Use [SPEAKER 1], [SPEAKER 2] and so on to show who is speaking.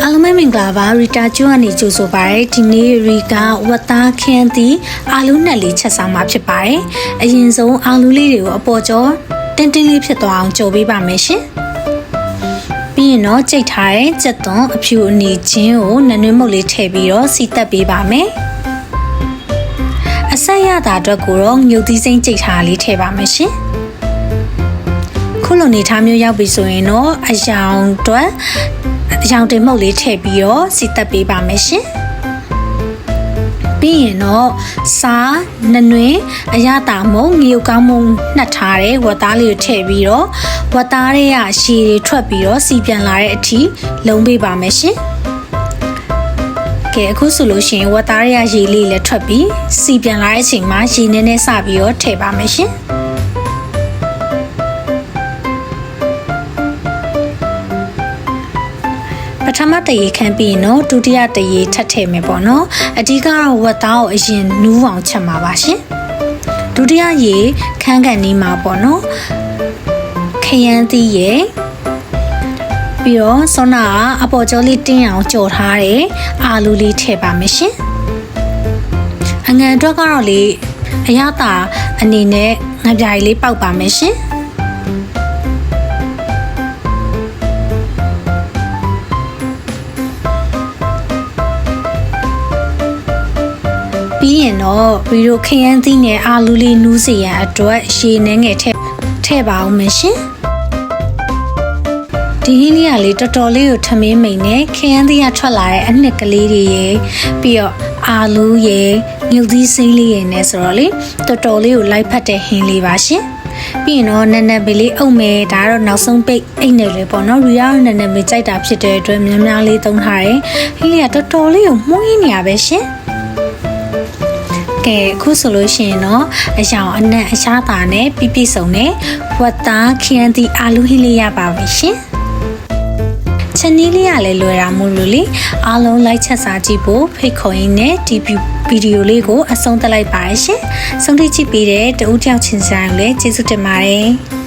[SPEAKER 1] အားလုံးပဲမင်္ဂလာပါရီတာကျွန်းကနေကြိုဆိုပါရစေဒီနေ့ရီကဝတ်သားခင်းသည့်အာလူနဲ့လေးချက်စားမှာဖြစ်ပါတယ်အရင်ဆုံးအာလူလေးတွေကိုအပေါ်ကျော်တင်းတင်းလေးဖြစ်သွားအောင်ကြိုပေးပါမယ်ရှင်ပြီးရင်တော့ကြိတ်ထားတဲ့ကြက်သွန်အဖြူအနီချင်းကိုနနွေးမုတ်လေးထည့်ပြီးတော့စီတက်ပေးပါမယ်အဆက်ရတာအတွက်ကိုတော့ငြုတ်သီးစိမ့်ကြိတ်ထားလေးထည့်ပါမယ်ရှင်ခုလိုနေထားမျိုးရောက်ပြီဆိုရင်တော့အယောင်အတွက်အယောင်တင်မှုတ်လေးထည့်ပြီးတော့စီတက်ပေးပါမယ်ရှင်ပြီးရင်တော့စားနနွေအရတာမုံငြုတ်ကောင်းမုံနှက်ထားတဲ့ဝတ်သားလေးကိုထည့်ပြီးတော့ဝတ်သားတွေကရှည်တွေထွက်ပြီးတော့စီပြန်လာတဲ့အထိလုံးပေးပါမယ်ရှင်ကဲအခုဆိုလို့ရှိရင်ဝတ်သားတွေကရေလေးလည်းထွက်ပြီးစီပြန်လာတဲ့အချိန်မှာရေနည်းနည်းစပြီးတော့ထည့်ပါမယ်ရှင်ပထမတရေခမ်းပြီးနော်ဒုတိယတရေထပ်ထည့်မယ်ပေါ့နော်အဓိကတော့ဝတ်သားကိုအရင်နူးအောင်ချက်မှာပါရှင်ဒုတိယရေခမ်းကန်နေမှာပေါ့နော်ခရမ်းသီးရေပြီးတော့စောနာကအပေါ်ကျော်လေးတင်းအောင်ကြော်ထားတဲ့အာလူလေးထည့်ပါမယ်ရှင်အငံအတွက်ကတော့လေအရသာအနေနဲ့ငါးပြားလေးပေါက်ပါမယ်ရှင်ပြီးရင်တော့ဗီဒီယိုခရမ်းသီးနဲ့အာလူလေးနူးစေရန်အတွက်ရေနှဲငယ်ထည့်ပါအောင်မယ်ရှင်ဒီဟင်းလေးကလေတော်တော်လေးကိုထမင်းမိန်နဲ့ခရမ်းသီးကထွက်လာတဲ့အနှစ်ကလေးတွေရေပြီးတော့အာလူရေငြုတ်သီးစိမ့်လေးရေနဲ့ဆိုတော့လေတော်တော်လေးကိုလိုက်ဖက်တဲ့ဟင်းလေးပါရှင်ပြီးရင်တော့နက်နက်ပဲလေးအုပ်မယ်ဒါကတော့နောက်ဆုံးပိတ်အိတ်နယ်လေးပေါ့နော်ရီယာနက်နက်ပဲကြိုက်တာဖြစ်တဲ့အတွက်များများလေးသုံးထားတယ်ဟင်းလေးကတော်တော်လေးကိုမှုန်းရင်းနေရပဲရှင်ကဲအခုဆိုလို့ရှိရင်တော့အယောင်အနက်အရှားတာနဲ့ပြည့်စုံတဲ့ဝတ်သားခရမ်းသီးအာလူဟင်းလေးရပါပြီရှင်ချက်နည်းလေးကလည်းလွယ်တာမို့လို့လေအားလုံးလိုက်ချက်စားကြည့်ဖို့ဖိတ်ခေါ်ရင်းနဲ့ဒီဗီဒီယိုလေးကိုအဆုံးသတ်လိုက်ပါရရှင်ဆုံးဖြတ်ကြည့်ပေးတဲ့တဦးတယောက်ချင်းဆိုင်ကိုလည်းကျေးဇူးတင်ပါတယ်